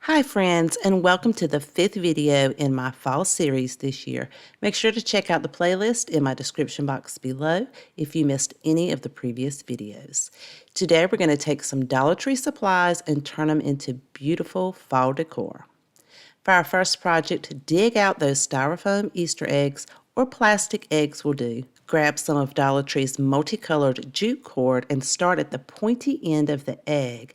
Hi friends, and welcome to the 5th video in my fall series this year. Make sure to check out the playlist in my description box below if you missed any of the previous videos. Today we're going to take some Dollar Tree supplies and turn them into beautiful fall decor. For our first project, dig out those styrofoam Easter eggs or plastic eggs will do. Grab some of Dollar Tree's multicolored jute cord and start at the pointy end of the egg.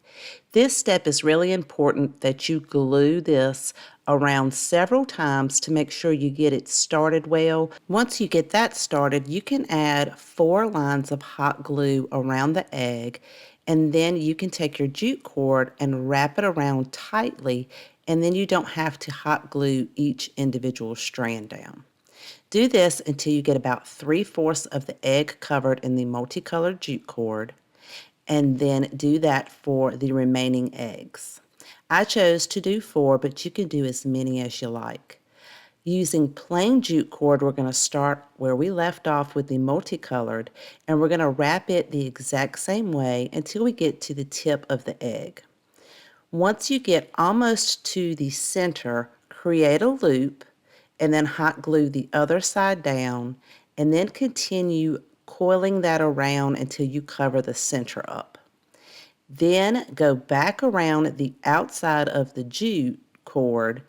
This step is really important that you glue this around several times to make sure you get it started well. Once you get that started, you can add 4 lines of hot glue around the egg, and then you can take your jute cord and wrap it around tightly, and then you don't have to hot glue each individual strand down. Do this until you get about 3/4 of the egg covered in the multicolored jute cord, and then do that for the remaining eggs. I chose to do 4, but you can do as many as you like. Using plain jute cord, we're going to start where we left off with the multicolored, and we're going to wrap it the exact same way until we get to the tip of the egg. Once you get almost to the center, create a loop and then hot glue the other side down, and then continue coiling that around until you cover the center up. Then go back around the outside of the jute cord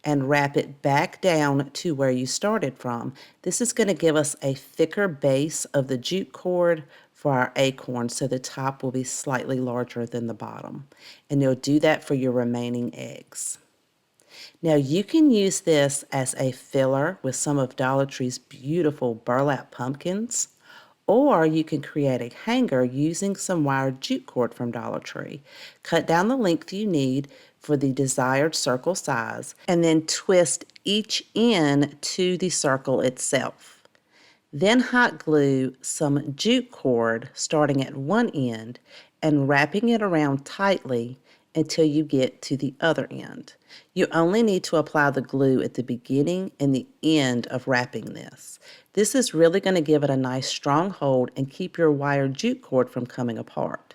and wrap it back down to where you started from. This is going to give us a thicker base of the jute cord for our acorn, so the top will be slightly larger than the bottom. And you'll do that for your remaining eggs. Now you can use this as a filler with some of Dollar Tree's beautiful burlap pumpkins, or you can create a hanger using some wired jute cord from Dollar Tree. Cut down the length you need for the desired circle size, and then twist each end to the circle itself. Then hot glue some jute cord starting at one end and wrapping it around tightly until you get to the other end. You only need to apply the glue at the beginning and the end of wrapping this. This is really going to give it a nice strong hold and keep your wired jute cord from coming apart.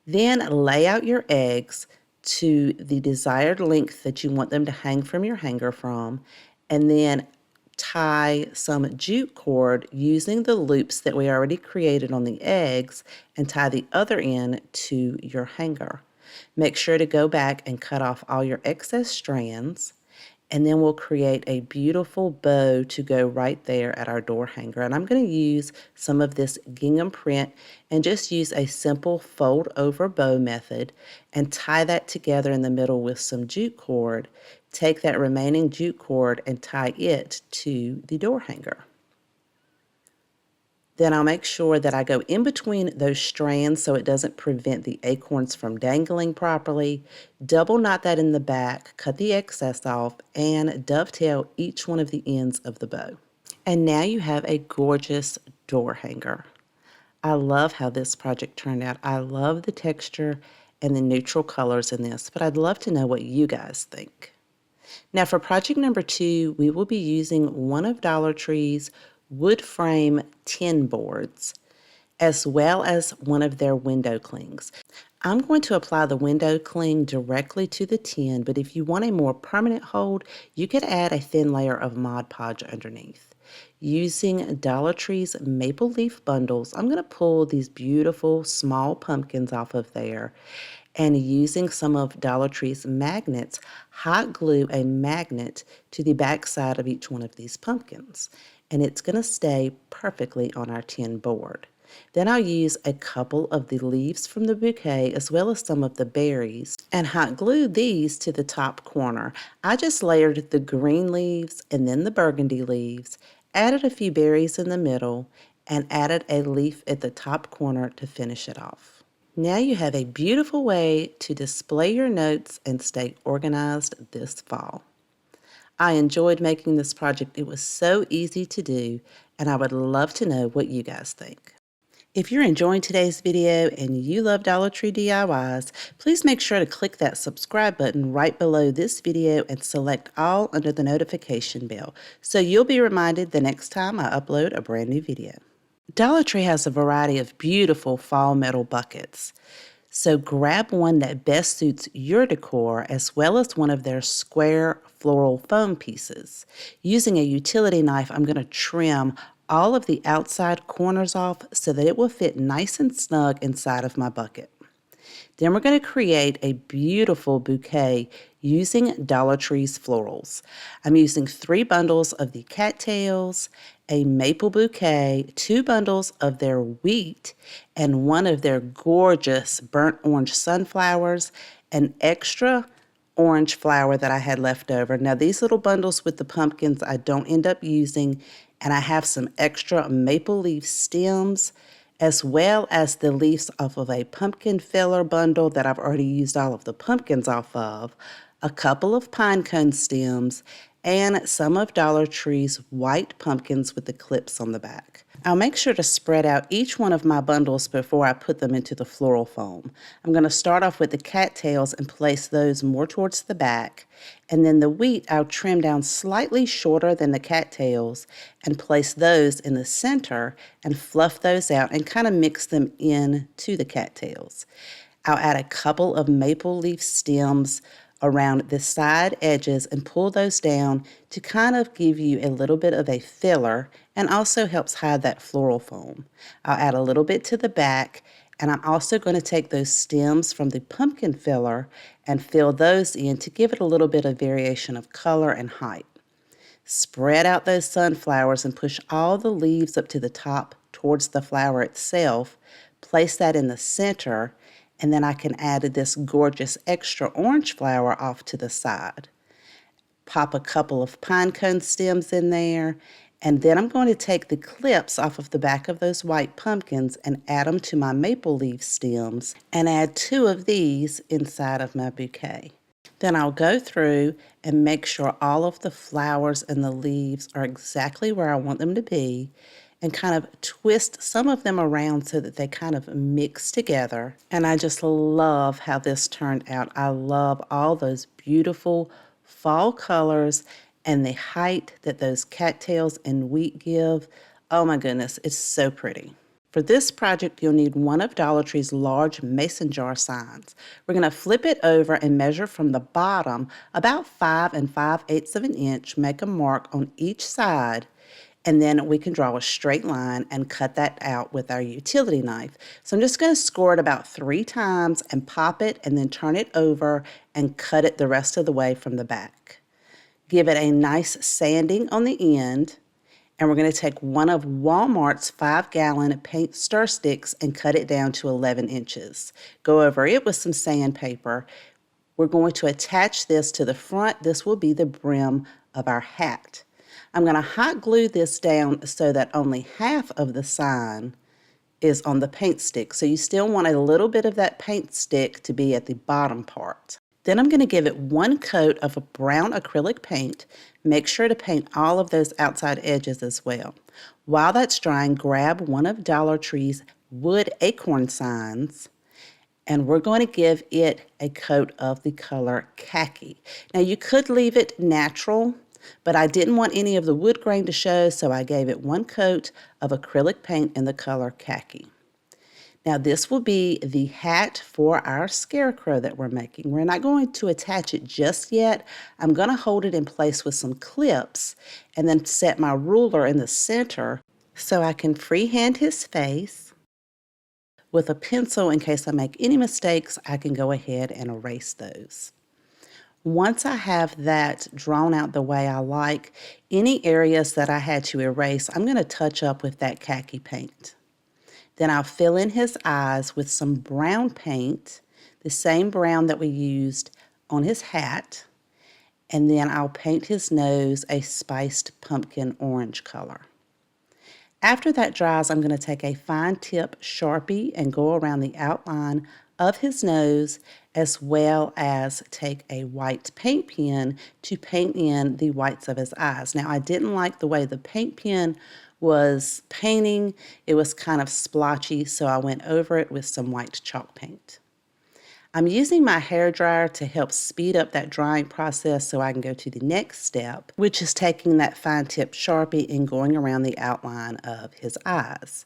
Then lay out your eggs to the desired length that you want them to hang from your hanger from, and then tie some jute cord using the loops that we already created on the eggs and tie the other end to your hanger. Make sure to go back and cut off all your excess strands, and then we'll create a beautiful bow to go right there at our door hanger. And I'm going to use some of this gingham print and just use a simple fold over bow method and tie that together in the middle with some jute cord. Take that remaining jute cord and tie it to the door hanger. Then I'll make sure that I go in between those strands so it doesn't prevent the acorns from dangling properly. Double knot that in the back, cut the excess off, and dovetail each one of the ends of the bow. And now you have a gorgeous door hanger. I love how this project turned out. I love the texture and the neutral colors in this, but I'd love to know what you guys think. Now for project number 2, we will be using one of Dollar Tree's wood frame tin boards, as well as one of their window clings. I'm going to apply the window cling directly to the tin, but if you want a more permanent hold, you could add a thin layer of Mod Podge underneath. Using Dollar Tree's maple leaf bundles, I'm going to pull these beautiful small pumpkins off of there, and using some of Dollar Tree's magnets, hot glue a magnet to the back side of each one of these pumpkins, and it's going to stay perfectly on our tin board. Then I'll use a couple of the leaves from the bouquet as well as some of the berries and hot glue these to the top corner. I just layered the green leaves and then the burgundy leaves, added a few berries in the middle, and added a leaf at the top corner to finish it off. Now you have a beautiful way to display your notes and stay organized this fall. I enjoyed making this project. It was so easy to do, and I would love to know what you guys think. If you're enjoying today's video and you love Dollar Tree DIYs, please make sure to click that subscribe button right below this video and select all under the notification bell so you'll be reminded the next time I upload a brand new video. Dollar Tree has a variety of beautiful fall metal buckets. So grab one that best suits your decor as well as one of their square floral foam pieces. Using a utility knife, I'm going to trim all of the outside corners off so that it will fit nice and snug inside of my bucket. Then we're going to create a beautiful bouquet using Dollar Tree's florals. I'm using 3 bundles of the cattails, a maple bouquet, 2 bundles of their wheat, and one of their gorgeous burnt orange sunflowers, an extra orange flower that I had left over. Now these little bundles with the pumpkins I don't end up using, and I have some extra maple leaf stems as well as the leaves off of a pumpkin filler bundle that I've already used all of the pumpkins off of, a couple of pine cone stems, and some of Dollar Tree's white pumpkins with the clips on the back. I'll make sure to spread out each one of my bundles before I put them into the floral foam. I'm going to start off with the cattails and place those more towards the back, and then the wheat I'll trim down slightly shorter than the cattails and place those in the center and fluff those out and kind of mix them in to the cattails. I'll add a couple of maple leaf stems around the side edges and pull those down to kind of give you a little bit of a filler and also helps hide that floral foam. I'll add a little bit to the back, and I'm also going to take those stems from the pumpkin filler and fill those in to give it a little bit of variation of color and height. Spread out those sunflowers and push all the leaves up to the top towards the flower itself. Place that in the center, and then I can add this gorgeous extra orange flower off to the side. Pop a couple of pine cone stems in there, and then I'm going to take the clips off of the back of those white pumpkins and add them to my maple leaf stems and add 2 of these inside of my bouquet. Then I'll go through and make sure all of the flowers and the leaves are exactly where I want them to be, and kind of twist some of them around so that they kind of mix together. And I just love how this turned out. I love all those beautiful fall colors and the height that those cattails and wheat give. Oh my goodness, it's so pretty. For this project, you'll need one of Dollar Tree's large mason jar signs. We're going to flip it over and measure from the bottom about 5 5/8 of an inch, make a mark on each side, and then we can draw a straight line and cut that out with our utility knife. So I'm just going to score it about 3 times and pop it and then turn it over and cut it the rest of the way from the back. Give it a nice sanding on the end, and we're going to take one of Walmart's 5-gallon paint stir sticks and cut it down to 11 inches. Go over it with some sandpaper. We're going to attach this to the front. This will be the brim of our hat. I'm going to hot glue this down so that only half of the sign is on the paint stick. So you still want a little bit of that paint stick to be at the bottom part. Then I'm going to give it 1 coat of a brown acrylic paint. Make sure to paint all of those outside edges as well. While that's drying, grab one of Dollar Tree's wood acorn signs, and we're going to give it a coat of the color khaki. Now you could leave it natural, but I didn't want any of the wood grain to show, so I gave it 1 coat of acrylic paint in the color khaki. Now this will be the hat for our scarecrow that we're making. We're not going to attach it just yet. I'm going to hold it in place with some clips and then set my ruler in the center so I can freehand his face. With a pencil, in case I make any mistakes, I can go ahead and erase those. Once I have that drawn out the way I like, any areas that I had to erase, I'm going to touch up with that khaki paint. Then I'll fill in his eyes with some brown paint, the same brown that we used on his hat, and then I'll paint his nose a spiced pumpkin orange color. After that dries, I'm going to take a fine tip Sharpie and go around the outline of his nose, as well as take a white paint pen to paint in the whites of his eyes. Now, I didn't like the way the paint pen was painting. It was kind of splotchy, so I went over it with some white chalk paint. I'm using my hairdryer to help speed up that drying process so I can go to the next step, which is taking that fine tip Sharpie and going around the outline of his eyes.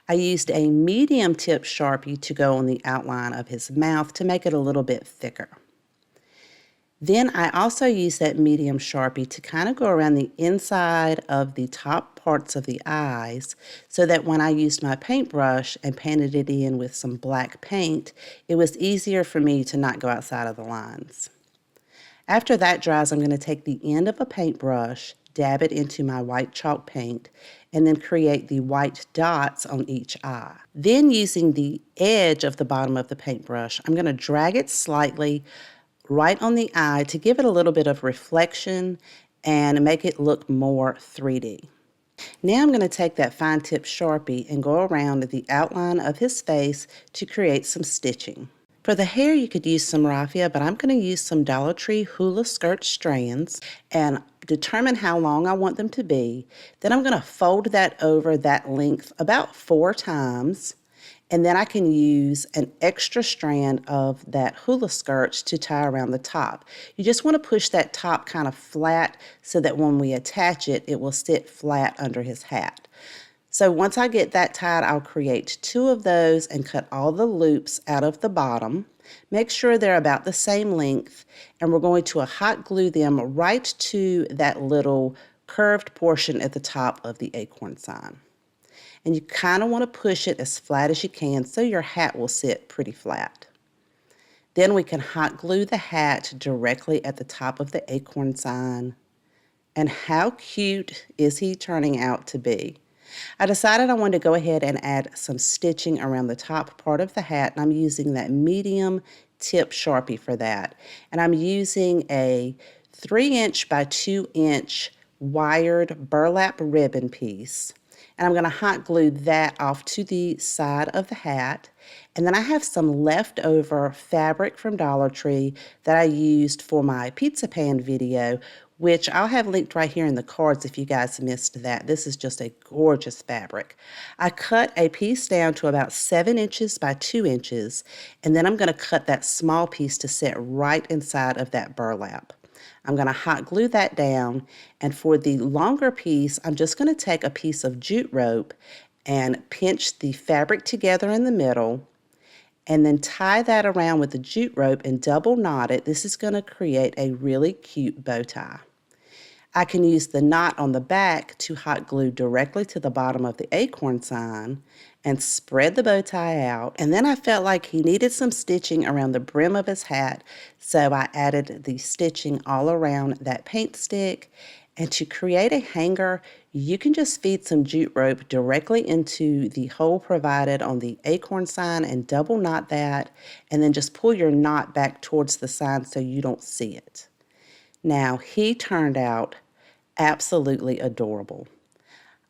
I used a medium tip Sharpie to go on the outline of his mouth to make it a little bit thicker. Then I also used that medium Sharpie to kind of go around the inside of the top parts of the eyes so that when I used my paintbrush and painted it in with some black paint, it was easier for me to not go outside of the lines. After that dries, I'm going to take the end of a paintbrush, dab it into my white chalk paint, and then create the white dots on each eye. Then using the edge of the bottom of the paintbrush, I'm going to drag it slightly right on the eye to give it a little bit of reflection and make it look more 3D. Now I'm going to take that fine tip Sharpie and go around the outline of his face to create some stitching. For the hair, you could use some raffia, but I'm going to use some Dollar Tree hula skirt strands and determine how long I want them to be. Then I'm going to fold that over that length about 4 times. And then I can use an extra strand of that hula skirt to tie around the top. You just want to push that top kind of flat so that when we attach it, it will sit flat under his hat. So once I get that tied, I'll create 2 of those and cut all the loops out of the bottom. Make sure they're about the same length, and we're going to hot glue them right to that little curved portion at the top of the acorn sign. And you kind of want to push it as flat as you can so your hat will sit pretty flat. Then we can hot glue the hat directly at the top of the acorn sign. And how cute is he turning out to be? I decided I wanted to go ahead and add some stitching around the top part of the hat, and I'm using that medium tip Sharpie for that. And I'm using a 3" by 2" wired burlap ribbon piece. And I'm going to hot glue that off to the side of the hat. And then I have some leftover fabric from Dollar Tree that I used for my pizza pan video, which I'll have linked right here in the cards if you guys missed that. This is just a gorgeous fabric. I cut a piece down to about 7" by 2", and then I'm going to cut that small piece to sit right inside of that burlap. I'm going to hot glue that down, and for the longer piece, I'm just going to take a piece of jute rope and pinch the fabric together in the middle, and then tie that around with the jute rope and double knot it. This is going to create a really cute bow tie. I can use the knot on the back to hot glue directly to the bottom of the acorn sign and spread the bow tie out. And then I felt like he needed some stitching around the brim of his hat, so I added the stitching all around that paint stick. And to create a hanger, you can just feed some jute rope directly into the hole provided on the acorn sign and double knot that, and then just pull your knot back towards the sign so you don't see it. Now, he turned out absolutely adorable.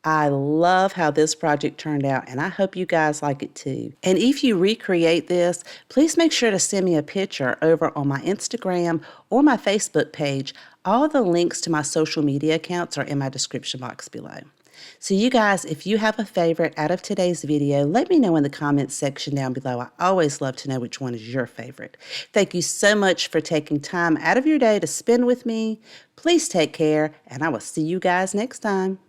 I love how this project turned out, and I hope you guys like it too. And if you recreate this, please make sure to send me a picture over on my Instagram or my Facebook page. All the links to my social media accounts are in my description box below. So you guys, if you have a favorite out of today's video, let me know in the comments section down below. I always love to know which one is your favorite. Thank you so much for taking time out of your day to spend with me. Please take care, and I will see you guys next time.